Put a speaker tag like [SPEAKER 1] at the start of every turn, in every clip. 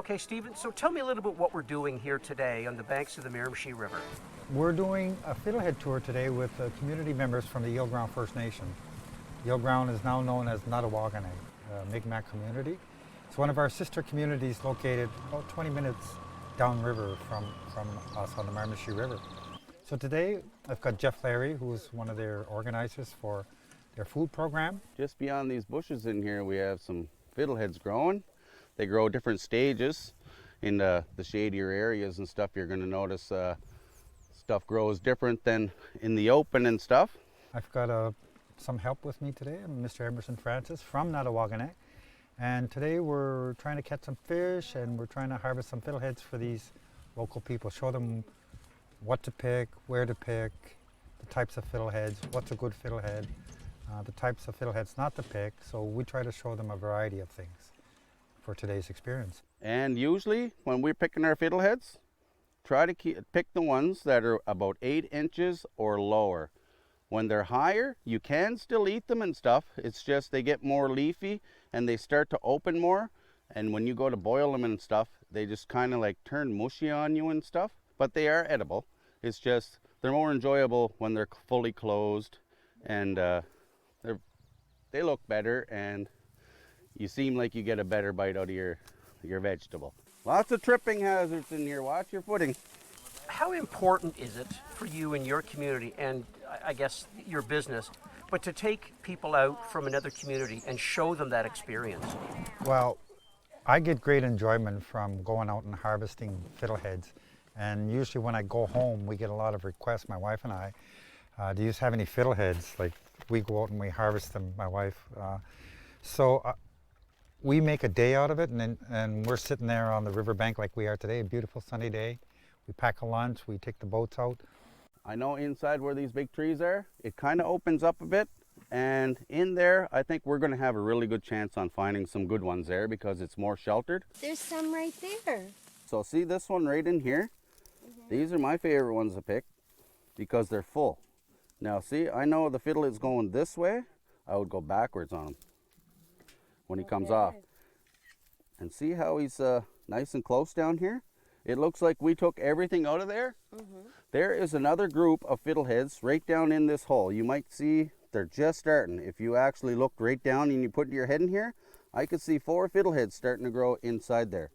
[SPEAKER 1] Okay, Stephen, so tell me a little bit what we're doing here today on the banks of the Miramichi River.
[SPEAKER 2] We're doing a Fiddlehead tour today with community members from the Yale Ground First Nation. Yale Ground is now known as Natawaganag, Mi'kmaq community. It's one of our sister communities located about 20 minutes downriver from us on the Miramichi River. So today I've got Jeff Larry, who is one of their organizers for their food program.
[SPEAKER 3] Just beyond these bushes in here, we have some fiddleheads growing. They grow different stages in the shadier areas and stuff. You're going to notice stuff grows different than in the open and stuff.
[SPEAKER 2] I've got some help with me today. I'm Mr. Emerson Francis from Natawaganag. And today we're trying to catch some fish and we're trying to harvest some fiddleheads for these local people. Show them what to pick, where to pick, the types of fiddleheads, what's a good fiddlehead, the types of fiddleheads not to pick. So we try to show them a variety of things for today's experience.
[SPEAKER 3] And usually when we're picking our fiddleheads, try to pick the ones that are about 8 inches or lower. When they're higher, you can still eat them and stuff. It's just they get more leafy and they start to open more. And when you go to boil them and stuff, they just kind of like turn mushy on you and stuff. But they are edible. It's just they're more enjoyable when they're fully closed, and they look better, and you seem like you get a better bite out of your vegetable. Lots of tripping hazards in here. Watch your footing.
[SPEAKER 1] How important is it for you and your community, and I guess your business, but to take people out from another community and show them that experience?
[SPEAKER 2] Well, I get great enjoyment from going out and harvesting fiddleheads. And usually when I go home, we get a lot of requests, my wife and I, do you have any fiddleheads? Like, we go out and we harvest them, my wife. So we make a day out of it, and we're sitting there on the riverbank like we are today, a beautiful sunny day. We pack a lunch, we take the boats out.
[SPEAKER 3] I know inside where these big trees are, it kind of opens up a bit. And in there, I think we're going to have a really good chance on finding some good ones there because it's more sheltered.
[SPEAKER 4] There's some right there.
[SPEAKER 3] So see this one right in here? These are my favorite ones to pick because they're full. Now see, I know the fiddle is going this way. I would go backwards on him when he comes off. And see how he's nice and close down here? It looks like we took everything out of there. There is another group of fiddleheads right down in this hole. You might see they're just starting. If you actually looked right down and you put your head in here, I could see 4 fiddleheads starting to grow inside there.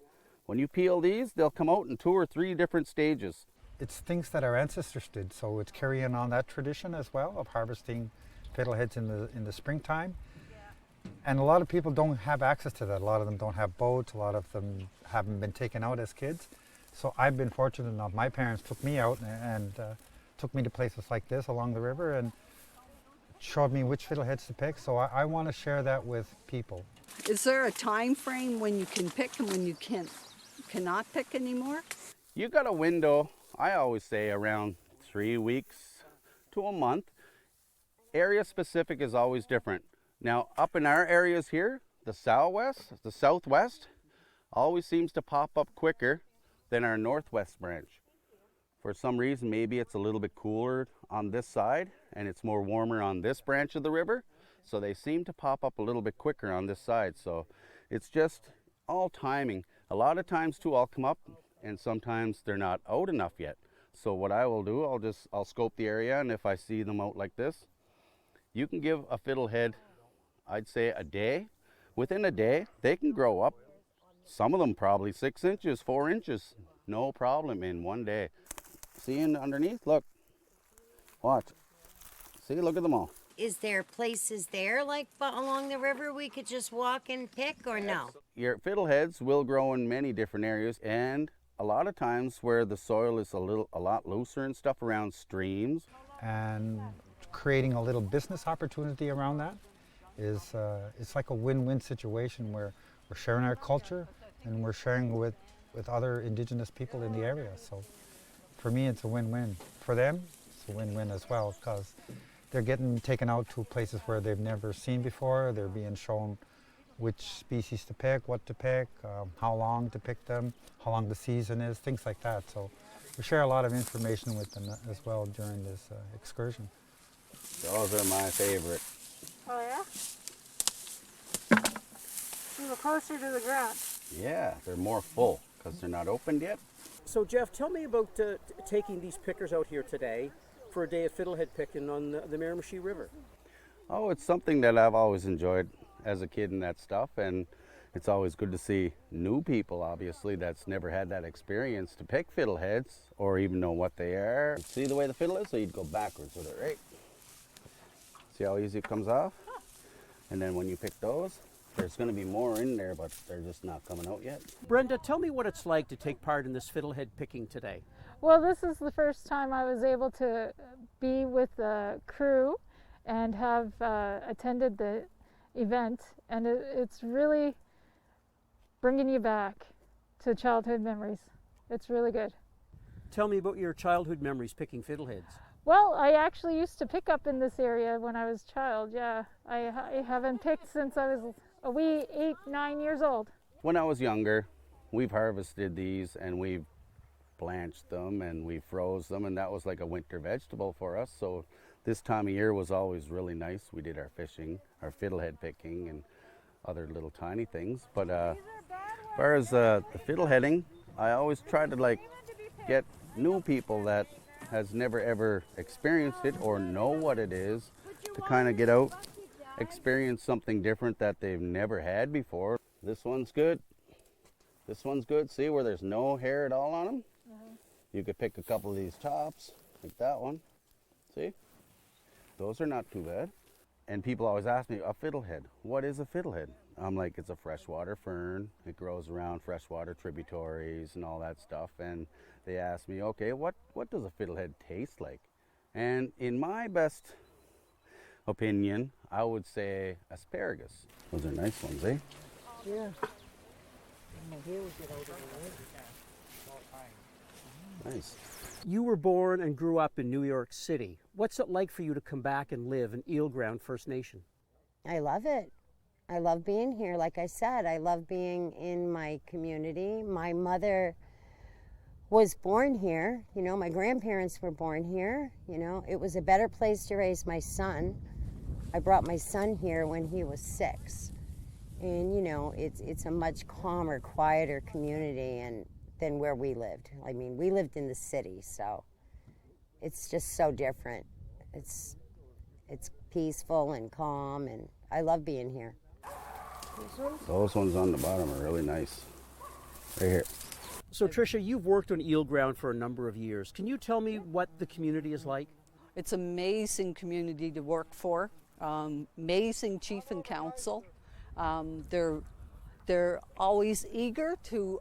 [SPEAKER 3] When you peel these, they'll come out in 2 or 3 different stages.
[SPEAKER 2] It's things that our ancestors did, so it's carrying on that tradition as well of harvesting fiddleheads in the springtime. And a lot of people don't have access to that. A lot of them don't have boats. A lot of them haven't been taken out as kids. So I've been fortunate enough. My parents took me out and took me to places like this along the river and showed me which fiddleheads to pick. So I want to share that with people.
[SPEAKER 5] Is there a time frame when you can pick and when you cannot pick anymore?
[SPEAKER 3] You got a window, I always say around 3 weeks to a month. Area specific is always different. Now up in our areas here, the southwest always seems to pop up quicker than our northwest branch. For some reason, maybe it's a little bit cooler on this side and it's more warmer on this branch of the river. So they seem to pop up a little bit quicker on this side. So it's just all timing. A lot of times too, I'll come up and sometimes they're not out enough yet. So what I will do, I'll scope the area, and if I see them out like this, you can give a fiddlehead, I'd say a day. Within a day, they can grow up. Some of them probably 6 inches, 4 inches, no problem in one day. See underneath, look, watch. See, look at them all.
[SPEAKER 4] Is there places there like along the river we could just walk and pick, or no?
[SPEAKER 3] Your fiddleheads will grow in many different areas, and a lot of times where the soil is a lot looser and stuff around streams.
[SPEAKER 2] And creating a little business opportunity around that is it's like a win-win situation where we're sharing our culture and we're sharing with other Indigenous people in the area. So for me, it's a win-win. For them, it's a win-win as well, because they're getting taken out to places where they've never seen before. They're being shown which species to pick, what to pick, how long to pick them, how long the season is, things like that. So we share a lot of information with them as well during this excursion.
[SPEAKER 3] Those are my favorite.
[SPEAKER 6] Oh yeah? Move closer to the ground.
[SPEAKER 3] Yeah, they're more full because they're not opened yet.
[SPEAKER 1] So, Jeff, tell me about taking these pickers out here today for a day of fiddlehead picking on the Miramichi River.
[SPEAKER 3] Oh, it's something that I've always enjoyed as a kid and that stuff, and it's always good to see new people, obviously, that's never had that experience to pick fiddleheads or even know what they are. See the way the fiddle is? So you'd go backwards with it, right? See how easy it comes off? And then when you pick those, there's going to be more in there, but they're just not coming out yet.
[SPEAKER 1] Brenda, tell me what it's like to take part in this fiddlehead picking today.
[SPEAKER 6] Well, this is the first time I was able to be with the crew and have attended the event, and it's really bringing you back to childhood memories. It's really good.
[SPEAKER 1] Tell me about your childhood memories picking fiddleheads.
[SPEAKER 6] Well, I actually used to pick up in this area when I was a child, yeah. I haven't picked since I was a wee 8, 9 years old.
[SPEAKER 3] When I was younger, we've harvested these and we've blanched them and we froze them, and that was like a winter vegetable for us. So this time of year was always really nice. We did our fishing, our fiddlehead picking, and other little tiny things. But as far as the fiddleheading, I always try to get new people that has never ever experienced it or know what it is to kind of get out, experience something different that they've never had before. This one's good. This one's good. See where there's no hair at all on them? You could pick a couple of these tops, like that one. See? Those are not too bad. And people always ask me, a fiddlehead, what is a fiddlehead? I'm like, it's a freshwater fern. It grows around freshwater tributaries and all that stuff. And they ask me, okay, what does a fiddlehead taste like? And in my best opinion, I would say asparagus. Those are nice ones, eh?
[SPEAKER 1] Yeah.
[SPEAKER 3] Nice.
[SPEAKER 1] You were born and grew up in New York City. What's it like for you to come back and live in Eel Ground First Nation?
[SPEAKER 4] I love it. I love being here. Like I said, I love being in my community. My mother was born here. You know, my grandparents were born here. You know, it was a better place to raise my son. I brought my son here when he was 6. And, you know, it's a much calmer, quieter community than where we lived. I mean, we lived in the city, so it's just so different. It's peaceful and calm, and I love being here.
[SPEAKER 3] Those ones on the bottom are really nice. Right here.
[SPEAKER 1] So, Tricia, you've worked on Eel Ground for a number of years. Can you tell me what the community is like?
[SPEAKER 5] It's an amazing community to work for. Amazing chief and council. They're always eager to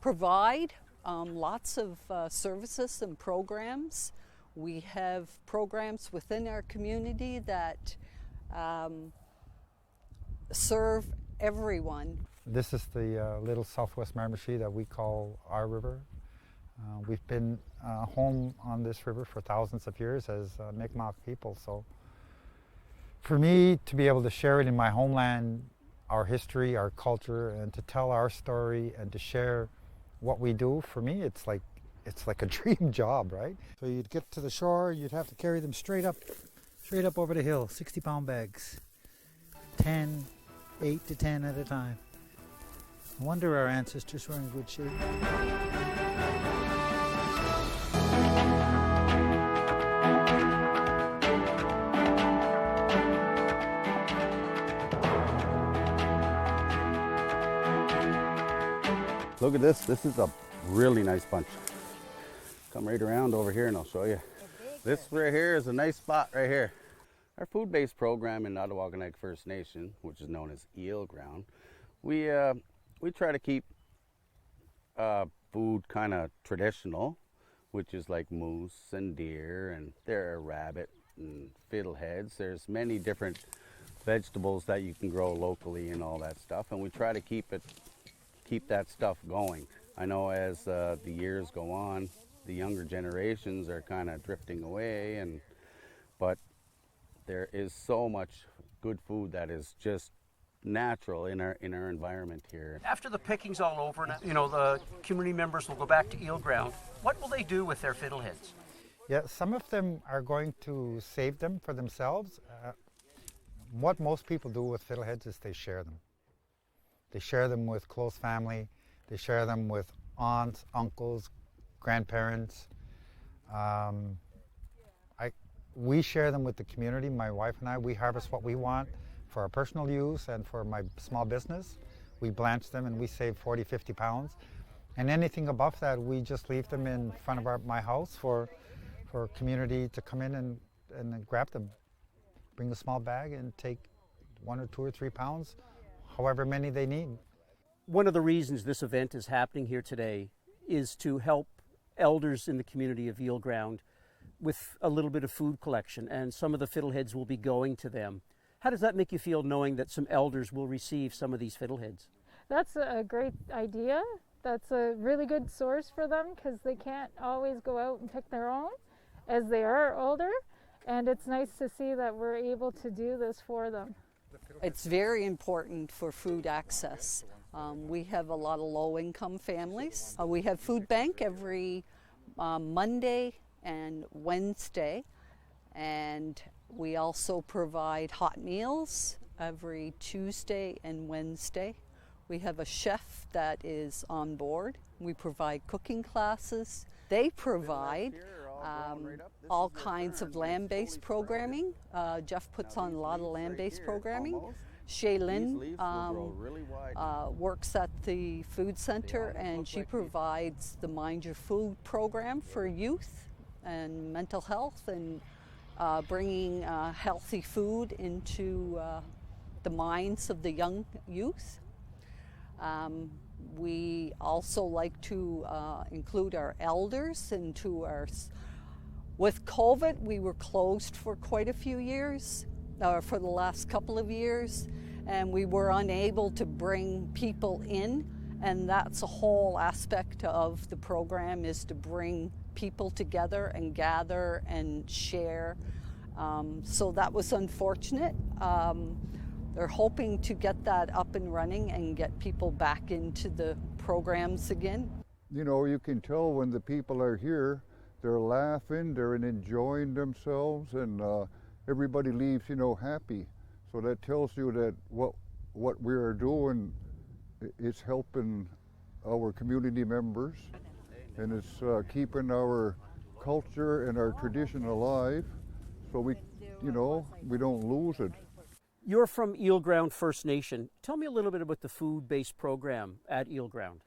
[SPEAKER 5] provide lots of services and programs. We have programs within our community that serve everyone.
[SPEAKER 2] This is the little southwest Miramichi that we call our river. We've been home on this river for thousands of years as Mi'kmaq people. So for me to be able to share it in my homeland, our history, our culture, and to tell our story and to share what we do, for me it's like a dream job, right? So you'd get to the shore, you'd have to carry them straight up over the hill, 60-pound bags, 8 to 10 at a time. No wonder our ancestors were in good shape.
[SPEAKER 3] Look at this. This is a really nice bunch. Come right around over here and I'll show you. This right here is a nice spot right here. Our food-based program in Metepenagiag First Nation, which is known as Eel Ground, we try to keep food kind of traditional, which is like moose and deer, and there are rabbit and fiddleheads. There's many different vegetables that you can grow locally and all that stuff, and we try to keep that stuff going. I know as the years go on, the younger generations are kind of drifting away, but there is so much good food that is just natural in our environment here.
[SPEAKER 1] After the picking's all over, you know, the community members will go back to Eel Ground. What will they do with their fiddleheads?
[SPEAKER 2] Yeah, some of them are going to save them for themselves. What most people do with fiddleheads is they share them. They share them with close family. They share them with aunts, uncles, grandparents. We share them with the community. My wife and I, we harvest what we want for our personal use and for my small business. We blanch them and we save 40, 50 pounds. And anything above that, we just leave them in front of my house for community to come in and then grab them. Bring a small bag and take 1 or 2 or 3 pounds, however many they need.
[SPEAKER 1] One of the reasons this event is happening here today is to help elders in the community of Eel Ground with a little bit of food collection, and some of the Fiddleheads will be going to them. How does that make you feel, knowing that some elders will receive some of these Fiddleheads?
[SPEAKER 6] That's a great idea. That's a really good source for them because they can't always go out and pick their own as they are older, and it's nice to see that we're able to do this for them.
[SPEAKER 5] It's very important for food access. We have a lot of low-income families. We have food bank every Monday and Wednesday, and we also provide hot meals every Tuesday and Wednesday. We have a chef that is on board. We provide cooking classes. They provide all kinds of land-based programming. Jeff puts on a lot of land-based programming. Shaylin works at the food center, and she provides the Mind Your Food program for youth and mental health, and bringing healthy food into the minds of the young youth. We also like to include our elders into our. With COVID, we were closed for quite a few years, for the last couple of years, and we were unable to bring people in, and that's a whole aspect of the program, is to bring people together and gather and share. So that was unfortunate. They're hoping to get that up and running and get people back into the programs again.
[SPEAKER 7] You know, you can tell when the people are here, they're laughing, they're enjoying themselves, and everybody leaves, you know, happy. So that tells you that what we are doing is helping our community members, and it's keeping our culture and our tradition alive, so we don't lose it.
[SPEAKER 1] You're from Eel Ground First Nation. Tell me a little bit about the food-based program at Eel Ground.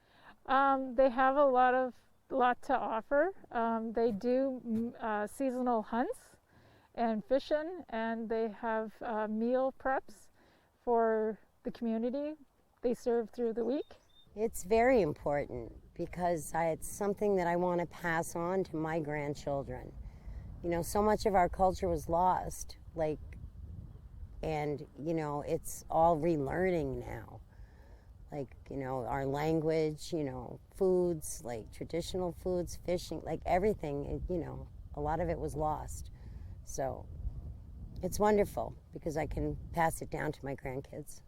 [SPEAKER 6] They have a lot to offer. They do seasonal hunts and fishing, and they have meal preps for the community they serve through the week.
[SPEAKER 4] It's very important because it's something that I want to pass on to my grandchildren. You know, so much of our culture was lost, and you know, it's all relearning now. You know, our language, you know, foods, like traditional foods, fishing, like everything, you know, a lot of it was lost. So it's wonderful because I can pass it down to my grandkids.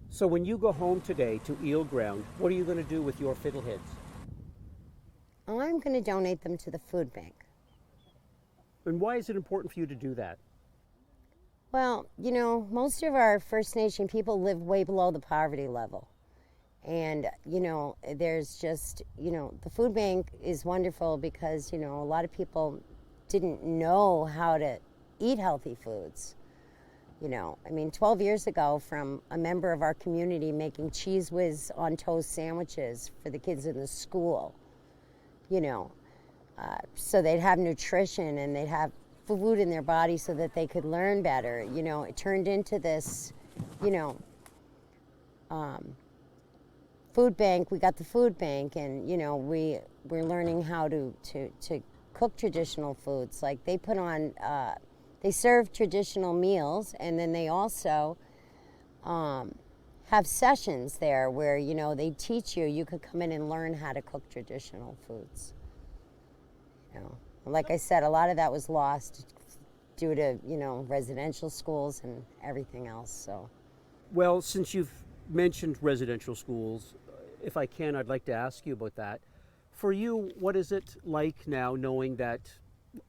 [SPEAKER 1] So when you go home today to Eel Ground, what are you going to do with your Fiddleheads?
[SPEAKER 4] I'm going to donate them to the food bank.
[SPEAKER 1] And why is it important for you to do that?
[SPEAKER 4] Well, you know, most of our First Nation people live way below the poverty level. And, you know, there's just, you know, the food bank is wonderful because, you know, a lot of people didn't know how to eat healthy foods. You know, I mean, 12 years ago, from a member of our community making Cheese Whiz on toast sandwiches for the kids in the school, you know, so they'd have nutrition and they'd have food in their body so that they could learn better. You know, it turned into this, you know, food bank. We got the food bank, and you know, we're learning how to cook traditional foods. Like they put on, they serve traditional meals, and then they also have sessions there where, you know, they teach you. You could come in and learn how to cook traditional foods. You know, like I said, a lot of that was lost due to, you know, residential schools and everything else. So,
[SPEAKER 1] Well, since you've mentioned residential schools, if I can, I'd like to ask you about that. For you, what is it like now, knowing that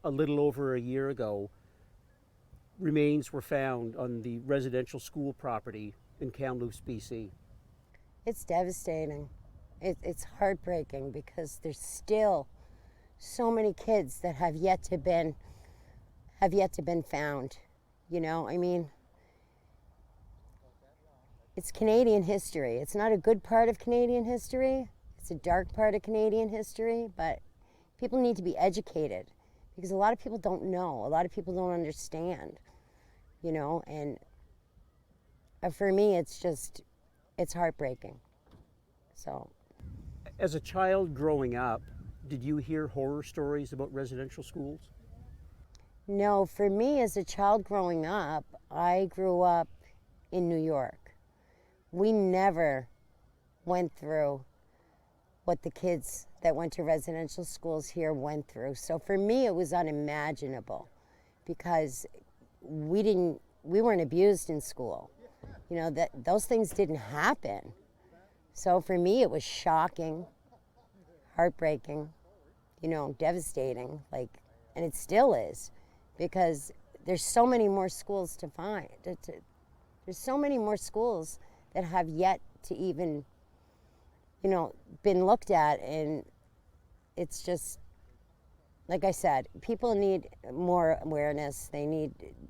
[SPEAKER 1] a little over a year ago, remains were found on the residential school property in Kamloops, BC?
[SPEAKER 4] It's devastating. It's heartbreaking because there's still so many kids that have yet to been found. You know, I mean, it's Canadian history. It's not a good part of Canadian history. It's a dark part of Canadian history, but people need to be educated because a lot of people don't know. A lot of people don't understand, you know, and for me, it's heartbreaking. So.
[SPEAKER 1] As a child growing up, did you hear horror stories about residential schools?
[SPEAKER 4] No, for me as a child growing up, I grew up in New York. We never went through what the kids that went to residential schools here went through. So for me, it was unimaginable because we weren't abused in school. You know, those things didn't happen. So for me, it was shocking, heartbreaking, you know, devastating, like, and it still is, because there's so many more schools to find. There's so many more schools that have yet to even, you know, been looked at, and it's just, like I said, people need more awareness.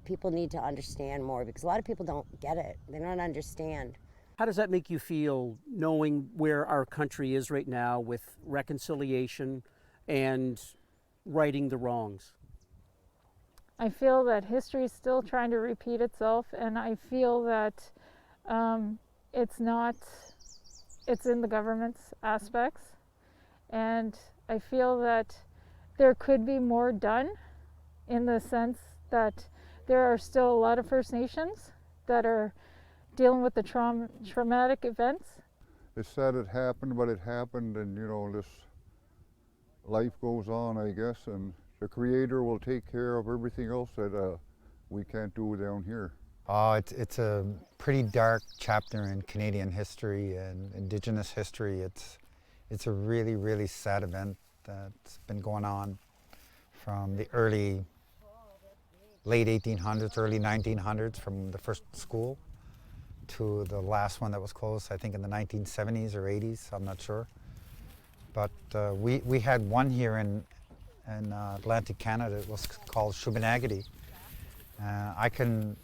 [SPEAKER 4] People need to understand more because a lot of people don't get it. They don't understand.
[SPEAKER 1] How does that make you feel, knowing where our country is right now with reconciliation and righting the wrongs?
[SPEAKER 6] I feel that history is still trying to repeat itself, and I feel that it's in the government's aspects, and I feel that there could be more done in the sense that there are still a lot of First Nations that are dealing with the traumatic events.
[SPEAKER 7] It's sad it happened, but it happened, and you know, this life goes on, I guess, and the Creator will take care of everything else that we can't do down here.
[SPEAKER 2] It's a pretty dark chapter in Canadian history and Indigenous history. It's a really, really sad event that's been going on from the late 1800s, early 1900s, from the first school to the last one that was closed, I think in the 1970s or 80s, I'm not sure. But we had one here in Atlantic Canada. It was called Metepenagiag. I can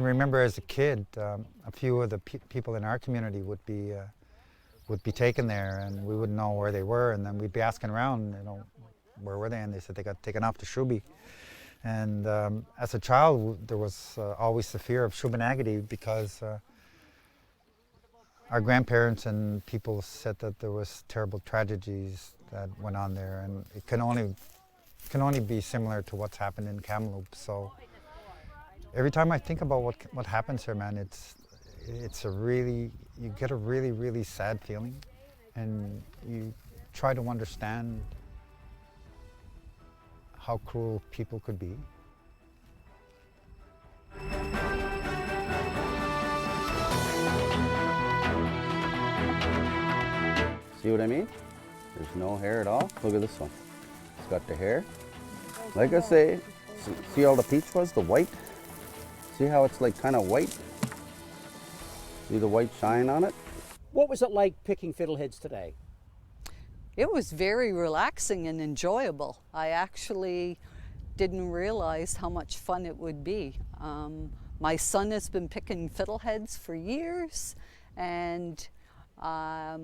[SPEAKER 2] remember as a kid, a few of the people in our community would be taken there, and we wouldn't know where they were, and then we'd be asking around, you know, where were they? And they said they got taken off to Shubi. And as a child, there was always the fear of Metepenagiag because our grandparents and people said that there was terrible tragedies that went on there, and it can only be similar to what's happened in Kamloops. So every time I think about what happens here, man, you get a really, really sad feeling, and you try to understand how cruel people could be.
[SPEAKER 3] See what I mean? There's no hair at all. Look at this one. It's got the hair. Like I say, see all the peach was, the white? See how it's like kind of white? See the white shine on it?
[SPEAKER 1] What was it like picking fiddleheads today?
[SPEAKER 5] It was very relaxing and enjoyable. I actually didn't realize how much fun it would be. My son has been picking fiddleheads for years, and I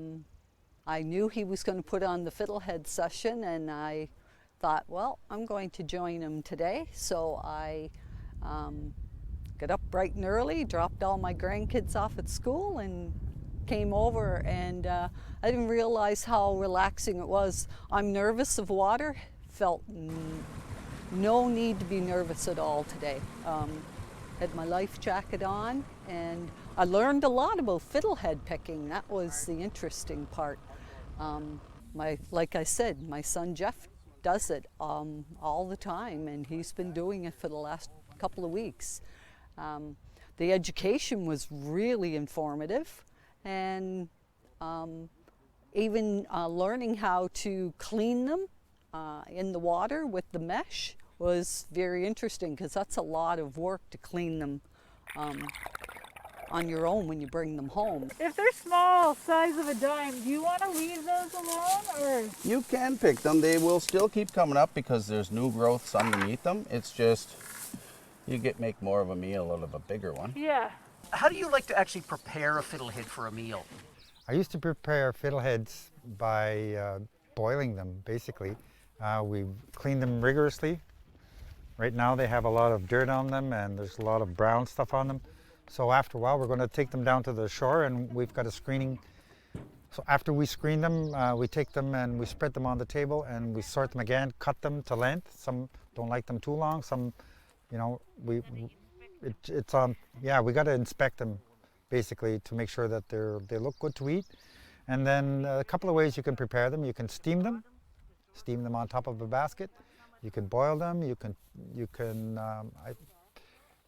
[SPEAKER 5] knew he was going to put on the fiddlehead session, and I thought, well, I'm going to join him today. So I got up bright and early, dropped all my grandkids off at school, and came over, and I didn't realize how relaxing it was. I'm nervous of water, felt no need to be nervous at all today. Had my life jacket on, and I learned a lot about fiddlehead picking. That was the interesting part. Like I said, my son Jeff does it all the time, and he's been doing it for the last couple of weeks. The education was really informative, and even learning how to clean them in the water with the mesh was very interesting, because that's a lot of work to clean them on your own when you bring them home.
[SPEAKER 6] If they're small, size of a dime, do you want to leave those alone, or?
[SPEAKER 3] You can pick them. They will still keep coming up because there's new growths underneath them. It's just you make more of a meal out of a bigger one.
[SPEAKER 6] Yeah.
[SPEAKER 1] How do you like to actually prepare a fiddlehead for a meal?
[SPEAKER 2] I used to prepare fiddleheads by boiling them, basically. We clean them rigorously. Right now they have a lot of dirt on them and there's a lot of brown stuff on them. So after a while we're going to take them down to the shore and we've got a screening. So after we screen them, we take them and we spread them on the table and we sort them again, cut them to length. Some don't like them too long, some, you know, we got to inspect them basically to make sure that they look good to eat. And then a couple of ways you can prepare them. You can steam them on top of a basket. You can boil them, you can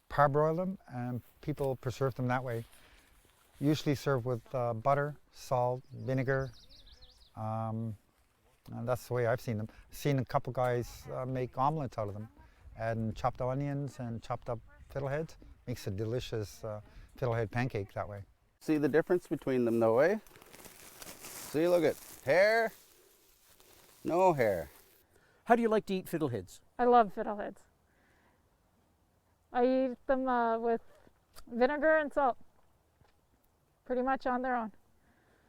[SPEAKER 2] parboil them, and people preserve them that way. Usually served with butter, salt, vinegar, and that's the way I've seen them. Seen a couple guys make omelets out of them, adding chopped onions and chopped up fiddleheads. Makes a delicious fiddlehead pancake that way.
[SPEAKER 3] See the difference between them though, eh? See, look at hair, no hair.
[SPEAKER 1] How do you like to eat fiddleheads?
[SPEAKER 6] I love fiddleheads. I eat them with vinegar and salt, pretty much on their own.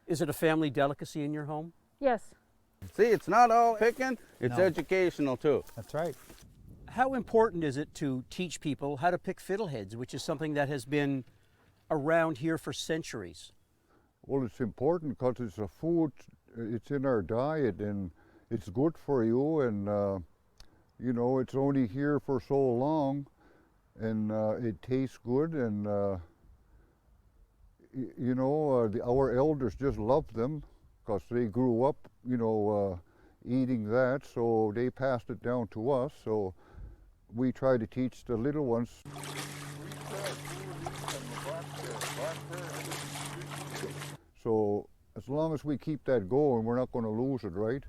[SPEAKER 1] Is it a family delicacy in your home?
[SPEAKER 6] Yes.
[SPEAKER 3] See, it's not all picking, it's
[SPEAKER 2] No.
[SPEAKER 3] educational too.
[SPEAKER 2] That's right.
[SPEAKER 1] How important is it to teach people how to pick fiddleheads, which is something that has been around here for centuries?
[SPEAKER 7] Well, it's important because it's a food, it's in our diet and it's good for you, and you know, it's only here for so long and it tastes good, and you know, our elders just loved them because they grew up, you know, eating that, so they passed it down to us, so we try to teach the little ones. So as long as we keep that going, we're not going to lose it, right?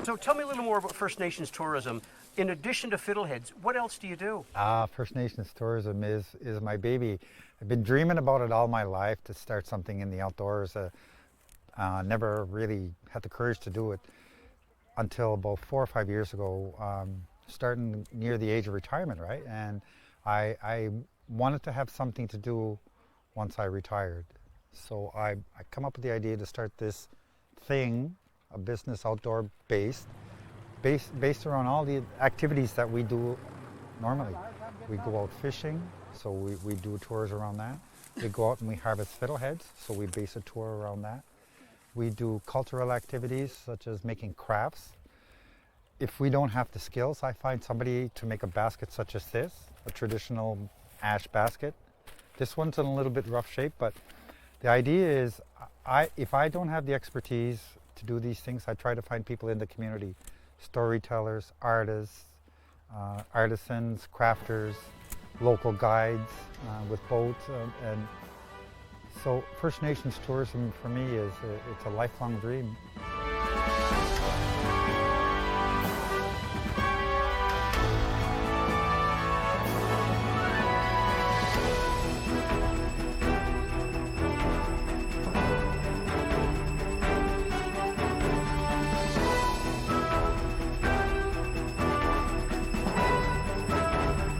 [SPEAKER 1] So tell me a little more about First Nations tourism. In addition to fiddleheads, what else do you do?
[SPEAKER 2] First Nations tourism is my baby. I've been dreaming about it all my life, to start something in the outdoors. Never really had the courage to do it until about 4 or 5 years ago, starting near the age of retirement, right? And I wanted to have something to do once I retired. So I come up with the idea to start this thing, a business outdoor based around all the activities that we do normally. We go out fishing, so we do tours around that. We go out and we harvest fiddleheads, so we base a tour around that. We do cultural activities such as making crafts. If we don't have the skills, I find somebody to make a basket such as this, a traditional ash basket. This one's in a little bit rough shape, but the idea is if I don't have the expertise to do these things, I try to find people in the community, storytellers, artists, artisans, crafters, local guides with boats, and so First Nations tourism for me it's a lifelong dream.